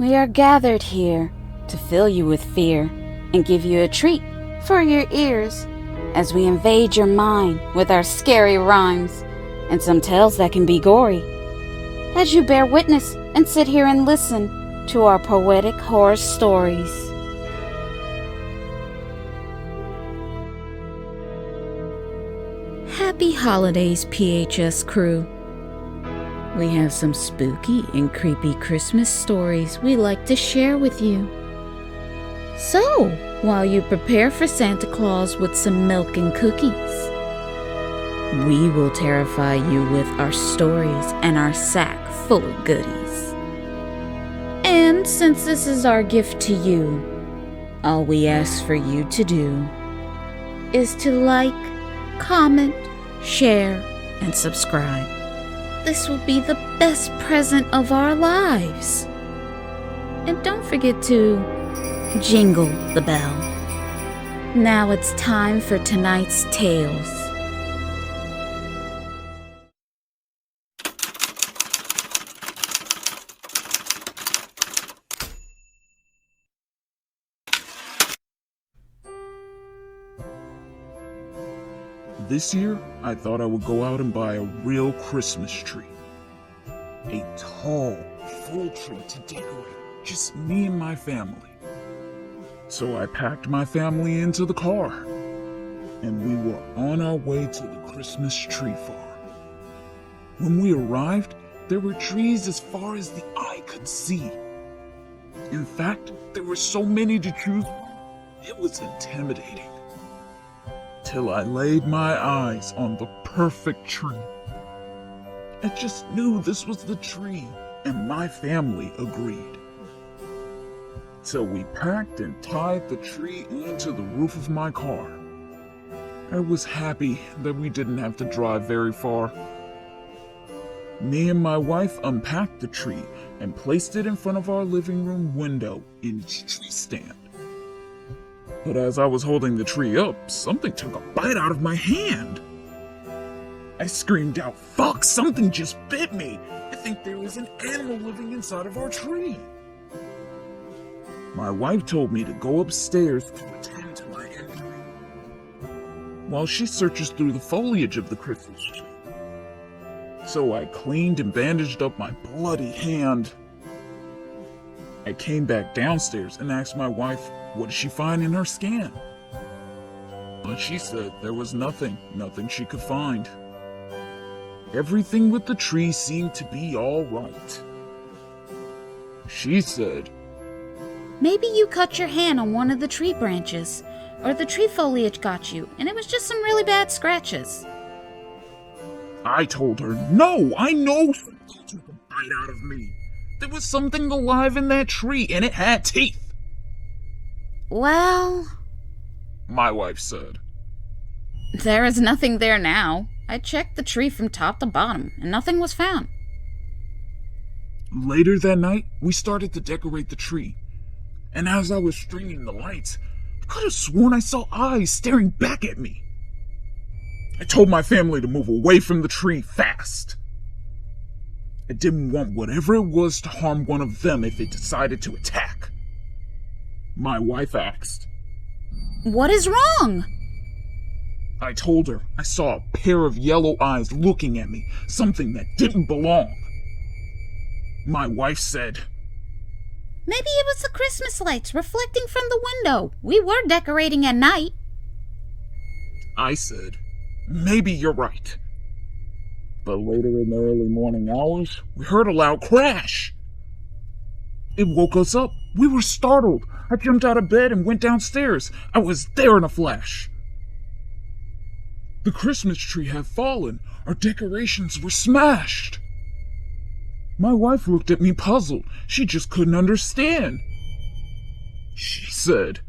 We are gathered here to fill you with fear and give you a treat for your ears as we invade your mind with our scary rhymes and some tales that can be gory. As you bear witness and sit here and listen to our poetic horror stories. Happy holidays, PHS crew. We have some spooky and creepy Christmas stories we'd like to share with you. So, while you prepare for Santa Claus with some milk and cookies, we will terrify you with our stories and our sack full of goodies. And since this is our gift to you, all we ask for you to do is to like, comment, share, and subscribe. This will be the best present of our lives. And don't forget to jingle the bell. Now it's time for tonight's tales. This year, I thought I would go out and buy a real Christmas tree. A tall, full tree to decorate, just me and my family. So I packed my family into the car, and we were on our way to the Christmas tree farm. When we arrived, there were trees as far as the eye could see. In fact, there were so many to choose from, it was intimidating. Till I laid my eyes on the perfect tree. I just knew this was the tree, and my family agreed. So we packed and tied the tree onto the roof of my car. I was happy that we didn't have to drive very far. Me and my wife unpacked the tree and placed it in front of our living room window in its tree stand. But as I was holding the tree up, something took a bite out of my hand. I screamed out, "Fuck, something just bit me! I think there was an animal living inside of our tree." My wife told me to go upstairs to attend to my injury, while she searches through the foliage of the Christmas tree. So I cleaned and bandaged up my bloody hand. I came back downstairs and asked my wife, what did she find in her scan? But she said there was nothing she could find. Everything with the tree seemed to be all right. She said, Maybe you cut your hand on one of the tree branches, or the tree foliage got you, and it was just some really bad scratches. I told her, no, I know something took a bite out of me. There was something alive in that tree, and it had teeth. Well, my wife said, there is nothing there now. I checked the tree from top to bottom, and nothing was found. Later that night, we started to decorate the tree. And as I was stringing the lights, I could have sworn I saw eyes staring back at me. I told my family to move away from the tree fast. I didn't want whatever it was to harm one of them if it decided to attack. My wife asked, What is wrong? I told her I saw a pair of yellow eyes looking at me, something that didn't belong. My wife said, Maybe it was the Christmas lights reflecting from the window. We were decorating at night. I said, maybe you're right. But later in the early morning hours, we heard a loud crash. It woke us up. We were startled. I jumped out of bed and went downstairs. I was there in a flash. The Christmas tree had fallen. Our decorations were smashed. My wife looked at me puzzled. She just couldn't understand. She said,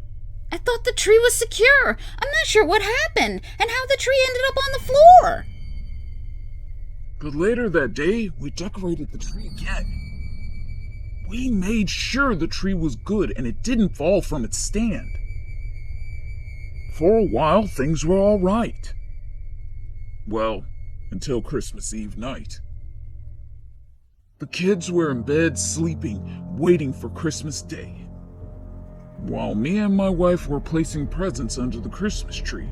I thought the tree was secure. I'm not sure what happened and how the tree ended up on the floor. But later that day, we decorated the tree again. We made sure the tree was good and it didn't fall from its stand. For a while, things were all right. Well, until Christmas Eve night. The kids were in bed sleeping. waiting for Christmas Day. While me and my wife were placing presents under the Christmas tree,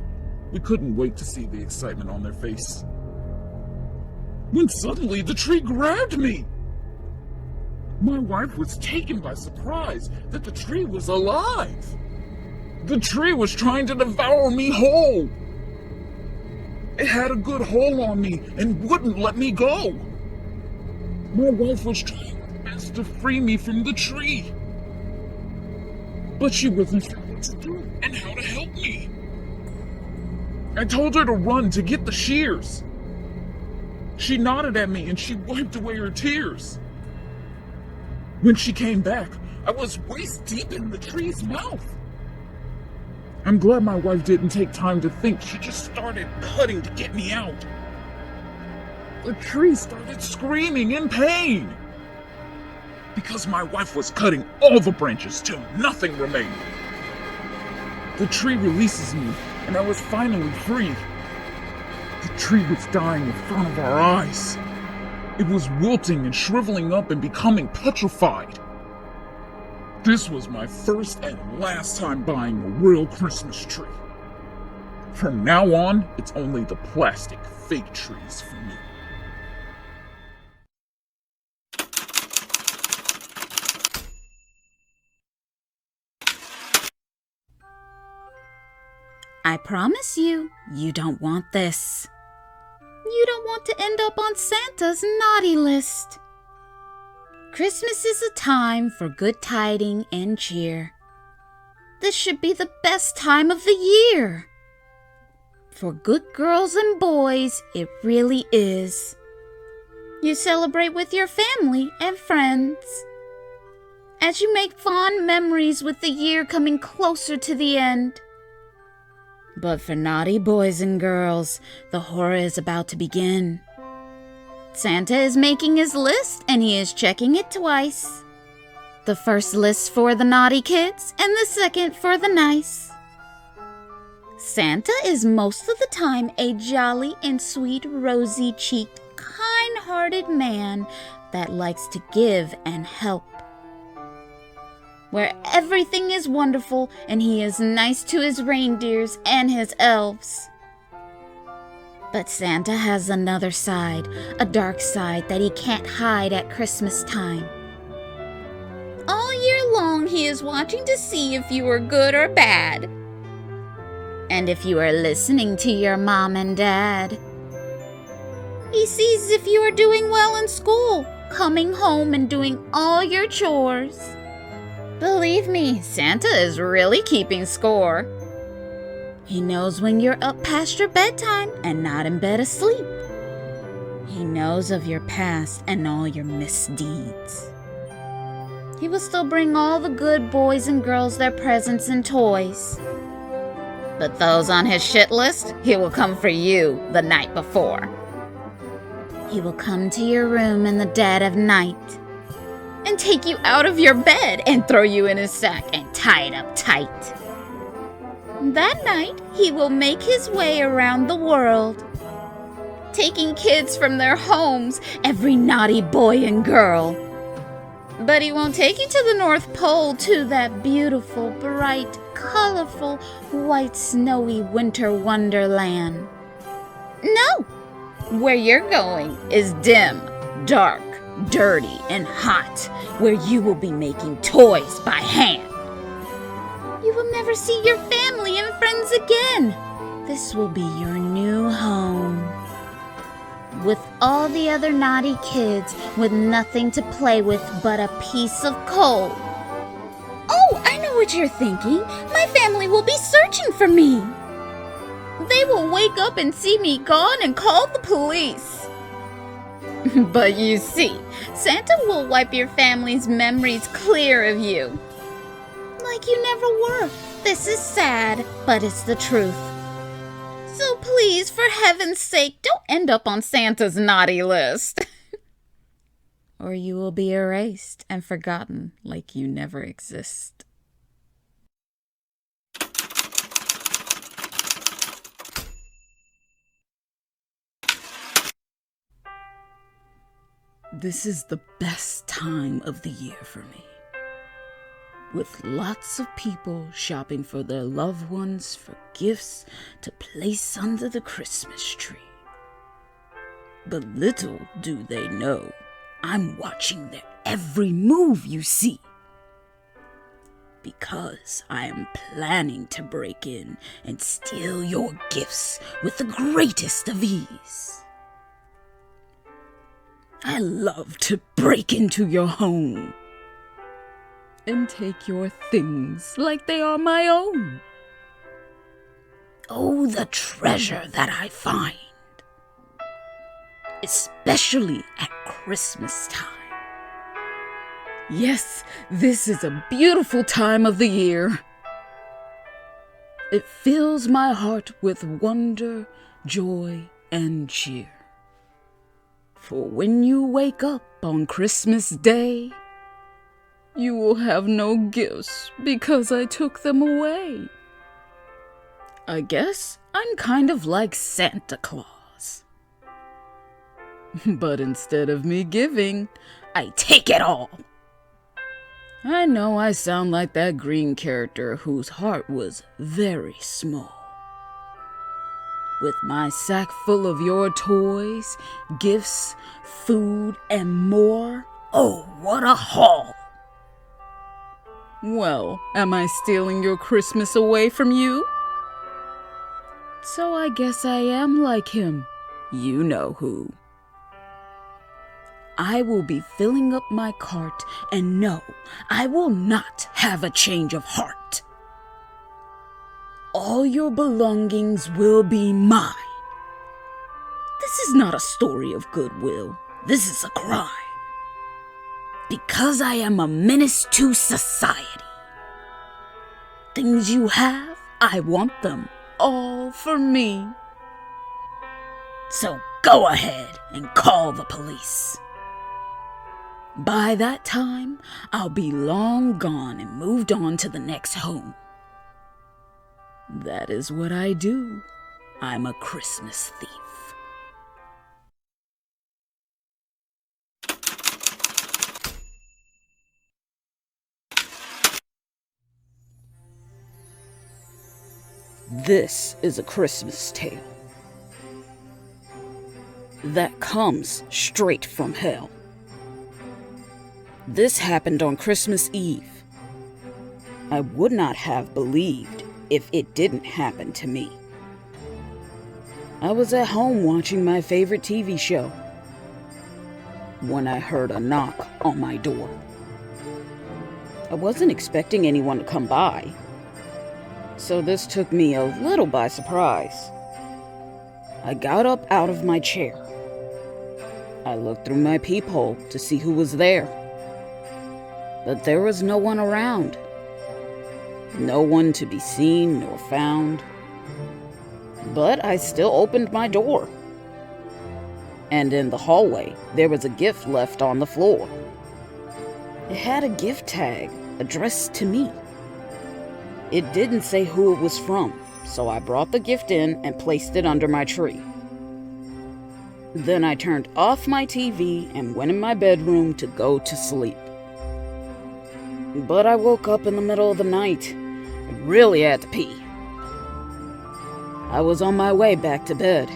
we couldn't wait to see the excitement on their face. When suddenly the tree grabbed me! My wife was taken by surprise that the tree was alive. The tree was trying to devour me whole. It had a good hold on me and wouldn't let me go. My wife was trying her best to free me from the tree, but she wasn't sure what to do and how to help me. I told her to run to get the shears. She nodded at me and she wiped away her tears. When she came back, I was waist deep in the tree's mouth. I'm glad my wife didn't take time to think. She just started cutting to get me out. The tree started screaming in pain because my wife was cutting all the branches till nothing remained. The tree releases me and I was finally free. The tree was dying in front of our eyes. It was wilting and shriveling up and becoming petrified. This was my first and last time buying a real Christmas tree. From now on, it's only the plastic fake trees for me. I promise you, you don't want this. You don't want to end up on Santa's naughty list. Christmas is a time for good tiding and cheer. This should be the best time of the year. For good girls and boys, it really is. You celebrate with your family and friends, as you make fond memories with the year coming closer to the end. But for naughty boys and girls, the horror is about to begin. Santa is making his list and he is checking it twice. The first list for the naughty kids and the second for the nice. Santa is most of the time a jolly and sweet, rosy-cheeked, kind-hearted man that likes to give and help. Where everything is wonderful and he is nice to his reindeers and his elves. But Santa has another side, a dark side that he can't hide at Christmas time. All year long he is watching to see if you are good or bad. And if you are listening to your mom and dad. He sees if you are doing well in school, coming home and doing all your chores. Believe me, Santa is really keeping score. He knows when you're up past your bedtime and not in bed asleep. He knows of your past and all your misdeeds. He will still bring all the good boys and girls their presents and toys. But those on his shit list, he will come for you the night before. He will come to your room in the dead of night and take you out of your bed and throw you in his sack and tie it up tight. That night, he will make his way around the world, taking kids from their homes, every naughty boy and girl. But he won't take you to the North Pole, to that beautiful, bright, colorful, white, snowy winter wonderland. No! Where you're going is dim, dark, dirty, and hot, where you will be making toys by hand. You will never see your family and friends again. This will be your new home. With all the other naughty kids with nothing to play with but a piece of coal. Oh, I know what you're thinking. My family will be searching for me. They will wake up and see me gone and call the police. But you see, Santa will wipe your family's memories clear of you. Like you never were. This is sad, but it's the truth. So please, for heaven's sake, don't end up on Santa's naughty list. Or you will be erased and forgotten like you never exist. This is the best time of the year for me. with lots of people shopping for their loved ones for gifts to place under the Christmas tree. But little do they know, I'm watching their every move, you see. Because I am planning to break in and steal your gifts with the greatest of ease. I love to break into your home and take your things like they are my own. Oh, the treasure that I find, especially at Christmas time. Yes, this is a beautiful time of the year. It fills my heart with wonder, joy, and cheer. For when you wake up on Christmas Day, you will have no gifts because I took them away. I guess I'm kind of like Santa Claus. But instead of me giving, I take it all. I know I sound like that green character whose heart was very small. With my sack full of your toys, gifts, food, and more, oh, what a haul! Well, am I stealing your Christmas away from you? So I guess I am like him. You know who. I will be filling up my cart, and no, I will not have a change of heart. All your belongings will be mine. This is not a story of goodwill. This is a crime. Because I am a menace to society. Things you have, I want them all for me. So go ahead and call the police. By that time, I'll be long gone and moved on to the next home. That is what I do. I'm a Christmas thief. This is a Christmas tale that comes straight from hell. This happened on Christmas Eve. I would not have believed if it didn't happen to me. I was at home watching my favorite TV show when I heard a knock on my door. I wasn't expecting anyone to come by, so this took me a little by surprise. I got up out of my chair. I looked through my peephole to see who was there, but there was no one around. No one to be seen nor found. But I still opened my door. And in the hallway, there was a gift left on the floor. It had a gift tag addressed to me. It didn't say who it was from, so I brought the gift in and placed it under my tree. Then I turned off my TV and went in my bedroom to go to sleep. But I woke up in the middle of the night and really had to pee. I was on my way back to bed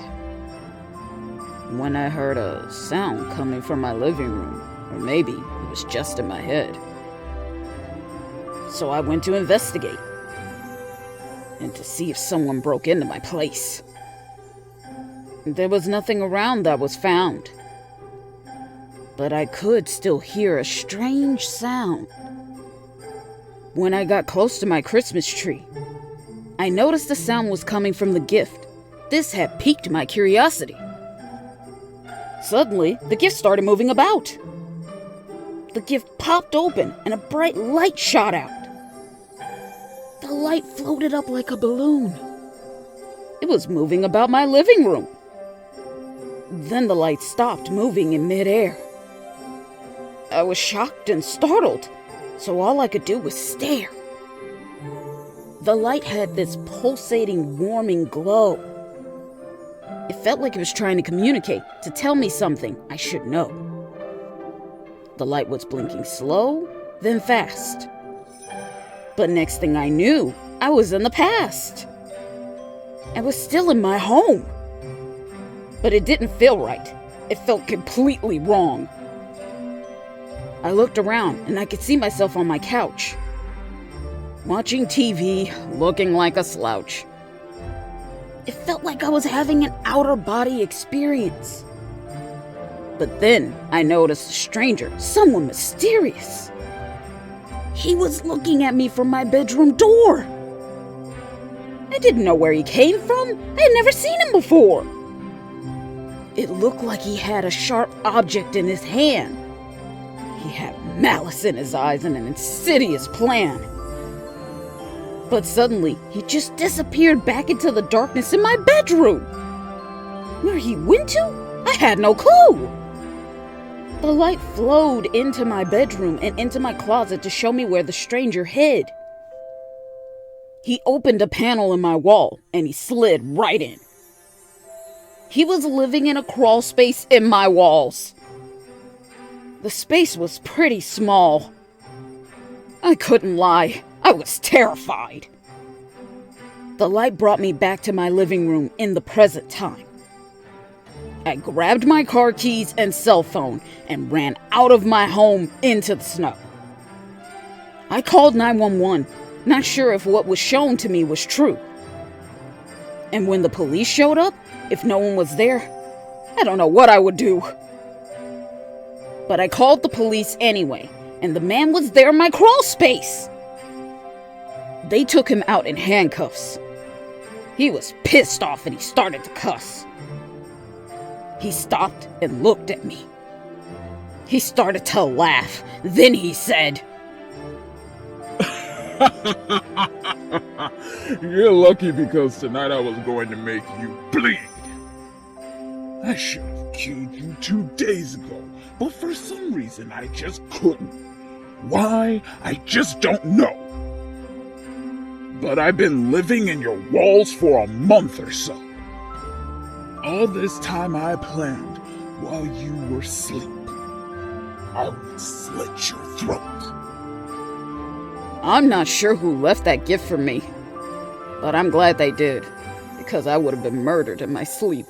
when I heard a sound coming from my living room, or maybe it was just in my head. So I went to investigate and to see if someone broke into my place. There was nothing around that was found, but I could still hear a strange sound. When I got close to my Christmas tree, I noticed the sound was coming from the gift. This had piqued my curiosity. Suddenly, the gift started moving about. The gift popped open and a bright light shot out. The light floated up like a balloon. It was moving about my living room. Then the light stopped moving in midair. I was shocked and startled, so all I could do was stare. The light had this pulsating, warming glow. It felt like it was trying to communicate, to tell me something I should know. The light was blinking slow, then fast. But next thing I knew, I was in the past. I was still in my home. But it didn't feel right. It felt completely wrong. I looked around and I could see myself on my couch, watching TV, looking like a slouch. It felt like I was having an outer-body experience. But then I noticed a stranger, someone mysterious. He was looking at me from my bedroom door. I didn't know where he came from. I had never seen him before. It looked like he had a sharp object in his hand. He had malice in his eyes and an insidious plan. But suddenly, he just disappeared back into the darkness in my bedroom. Where he went to? I had no clue. The light flowed into my bedroom and into my closet to show me where the stranger hid. He opened a panel in my wall and he slid right in. He was living in a crawl space in my walls. The space was pretty small. I couldn't lie. I was terrified. The light brought me back to my living room in the present time. I grabbed my car keys and cell phone and ran out of my home into the snow. I called 911, not sure if what was shown to me was true. And when the police showed up, if no one was there, I don't know what I would do. But I called the police anyway, and the man was there in my crawl space. They took him out in handcuffs. He was pissed off and he started to cuss. He stopped and looked at me. He started to laugh. Then he said, You're lucky because tonight I was going to make you bleed. I should have killed you 2 days ago, but for some reason I just couldn't. Why? I just don't know. But I've been living in your walls for a month or so. All this time I planned, while you were asleep, I would slit your throat. I'm not sure who left that gift for me, but I'm glad they did, because I would have been murdered in my sleep.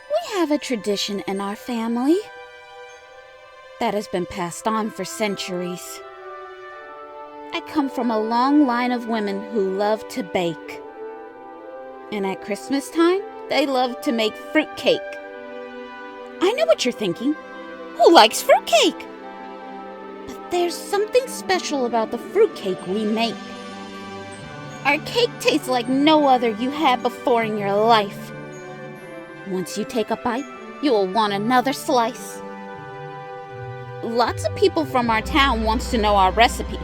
We have a tradition in our family that has been passed on for centuries. I come from a long line of women who love to bake. And at Christmas time, they love to make fruitcake. I know what you're thinking. Who likes fruitcake? But there's something special about the fruitcake we make. Our cake tastes like no other you had before in your life. Once you take a bite, you'll want another slice. Lots of people from our town wants to know our recipe.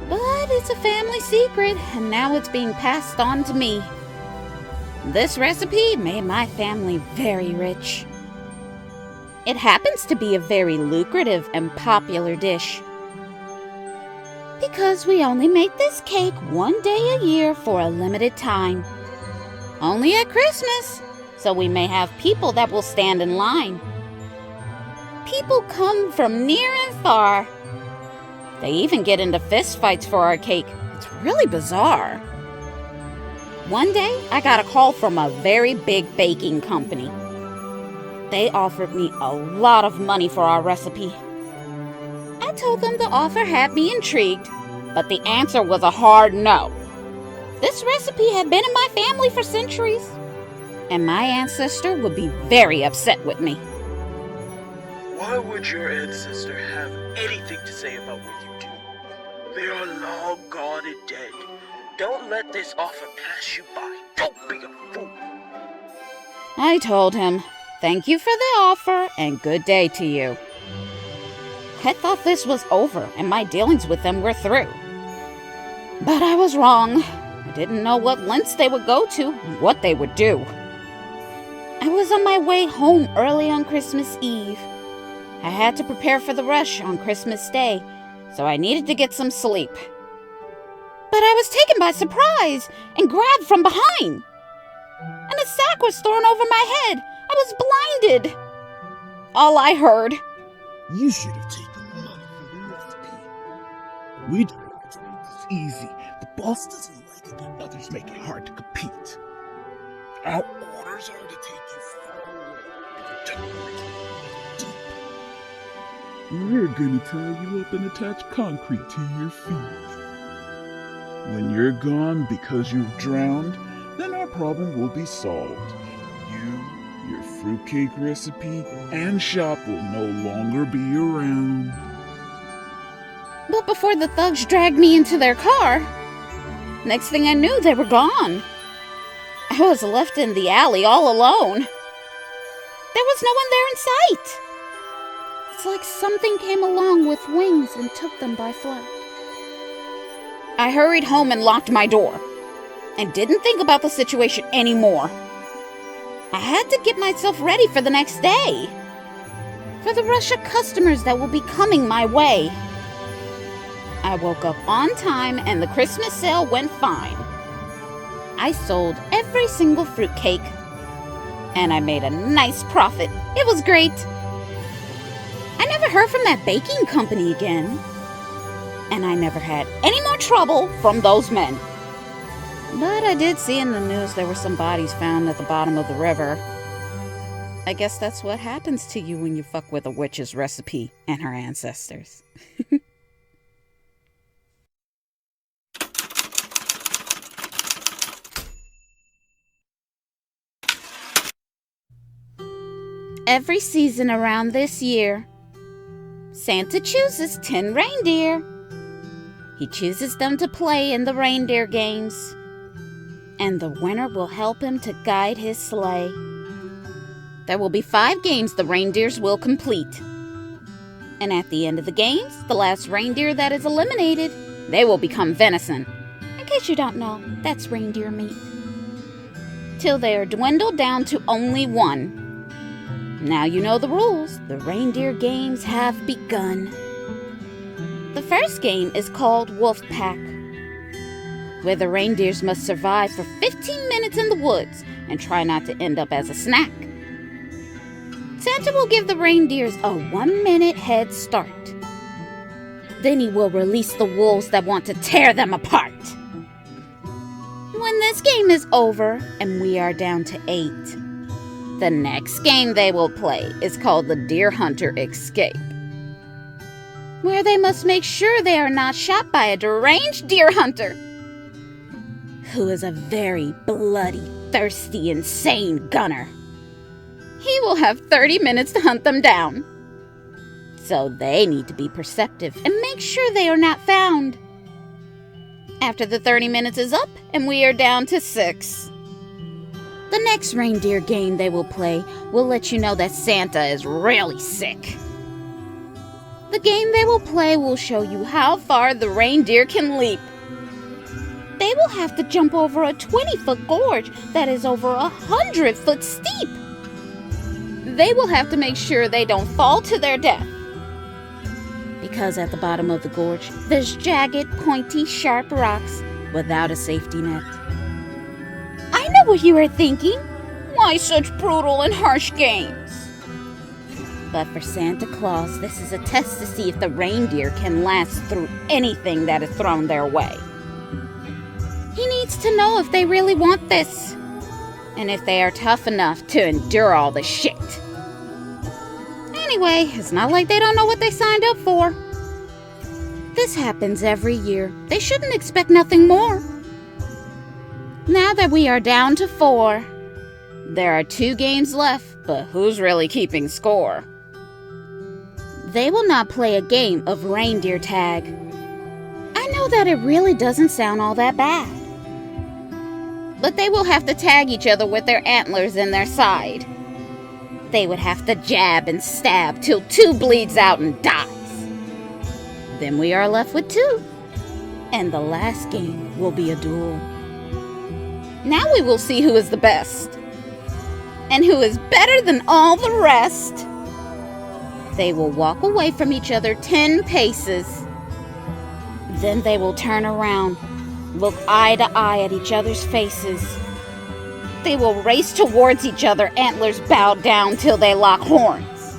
But it's a family secret, and now it's being passed on to me. This recipe made my family very rich. It happens to be a very lucrative and popular dish. Because we only make this cake 1 day a year for a limited time. Only at Christmas, so we may have people that will stand in line. People come from near and far. They even get into fist fights for our cake. It's really bizarre. One day, I got a call from a very big baking company. They offered me a lot of money for our recipe. I told them the offer had me intrigued, but the answer was a hard no. This recipe had been in my family for centuries, and my ancestor would be very upset with me. Why would your ancestor have anything to say about what you do? They are long gone and dead. Don't let this offer pass you by. Don't be a fool. I told him, thank you for the offer and good day to you. I thought this was over and my dealings with them were through. But I was wrong. I didn't know what lengths they would go to and what they would do. I was on my way home early on Christmas Eve. I had to prepare for the rush on Christmas Day, so I needed to get some sleep. But I was taken by surprise and grabbed from behind. And a sack was thrown over my head. I was blinded. All I heard. You should have taken the money for the recipe. We don't like to make this easy. The boss doesn't like it that others make it hard to compete. Our orders are to take you far away, deep. We're gonna tie you up and attach concrete to your feet. When you're gone because you've drowned, then our problem will be solved. You, your fruitcake recipe, and shop will no longer be around. But before the thugs dragged me into their car, next thing I knew, they were gone. I was left in the alley all alone. There was no one there in sight. It's like something came along with wings and took them by flight. I hurried home and locked my door, and didn't think about the situation anymore. I had to get myself ready for the next day, for the rush of customers that will be coming my way. I woke up on time and the Christmas sale went fine. I sold every single fruitcake, and I made a nice profit. It was great. I never heard from that baking company again, and I never had any more trouble from those men. But I did see in the news there were some bodies found at the bottom of the river. I guess that's what happens to you when you fuck with a witch's recipe and her ancestors. Every season around this year, Santa chooses 10 reindeer. He chooses them to play in the Reindeer Games, and the winner will help him to guide his sleigh. There will be 5 games the reindeers will complete. And at the end of the games, the last reindeer that is eliminated, they will become venison. In case you don't know, that's reindeer meat. Till they are dwindled down to only 1. Now you know the rules. The Reindeer Games have begun. The first game is called Wolf Pack, where the reindeers must survive for 15 minutes in the woods and try not to end up as a snack. Santa will give the reindeers a 1-minute head start. Then he will release the wolves that want to tear them apart. When this game is over and we are down to 8, the next game they will play is called the Deer Hunter Escape, where they must make sure they are not shot by a deranged deer hunter, who is a very bloody, thirsty, insane gunner. He will have 30 minutes to hunt them down. So they need to be perceptive and make sure they are not found. After the 30 minutes is up and we are down to 6, the next reindeer game they will play will let you know that Santa is really sick. The game they will play will show you how far the reindeer can leap. They will have to jump over a 20-foot gorge that is over 100 foot steep. They will have to make sure they don't fall to their death, because at the bottom of the gorge, there's jagged, pointy, sharp rocks without a safety net. I know what you are thinking. Why such brutal and harsh games? But for Santa Claus, this is a test to see if the reindeer can last through anything that is thrown their way. He needs to know if they really want this, and if they are tough enough to endure all the shit. Anyway, it's not like they don't know what they signed up for. This happens every year. They shouldn't expect nothing more. Now that we are down to 4, there are 2 games left, but who's really keeping score? They will not play a game of reindeer tag. I know that it really doesn't sound all that bad, but they will have to tag each other with their antlers in their side. They would have to jab and stab till 2 bleeds out and dies. Then we are left with 2, and the last game will be a duel. Now we will see who is the best, and who is better than all the rest. They will walk away from each other 10 paces. Then they will turn around, look eye to eye at each other's faces, They will race towards each other, antlers bowed down till they lock horns.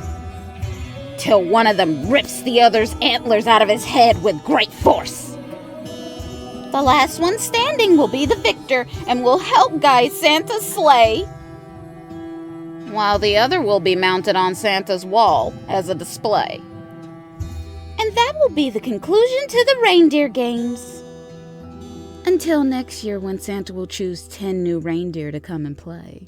Till one of them rips the other's antlers out of his head with great force. The last one standing will be the victor and will help guide Santa's sleigh, while the other will be mounted on Santa's wall as a display. And that will be the conclusion to the Reindeer Games. Until next year, when Santa will choose 10 new reindeer to come and play.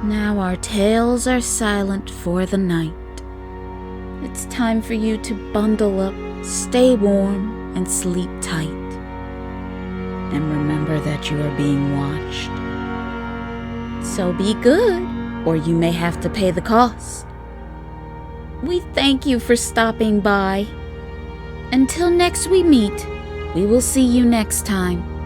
Now our tales are silent for the night. It's time for you to bundle up, stay warm, and sleep tight. And remember that you are being watched. So be good, or you may have to pay the cost. We thank you for stopping by. Until next we meet, we will see you next time.